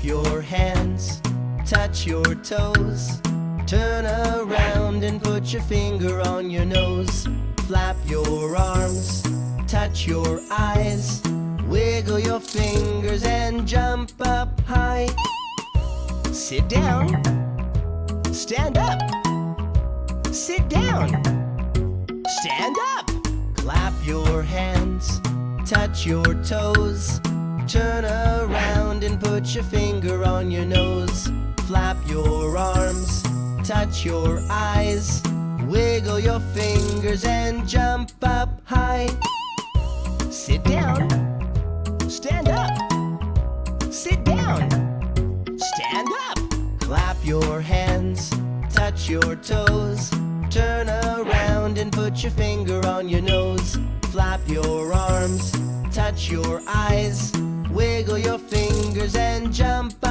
your hands, touch your toes. Turn around and put your finger on your nose. Flap your arms, touch your eyes. Wiggle your fingers and jump up high. Sit down, stand up. Sit down, stand up. Clap your hands, touch your toes. Turn around and put your finger on your nose. Flap your arms, touch your eyes. Wiggle your fingers and jump up high. Sit down, stand up. Sit down, stand up. Clap your hands, touch your toes. Turn around and put your finger on your nose. Flap your arms, touch your eyes. Wiggle your fingers and jump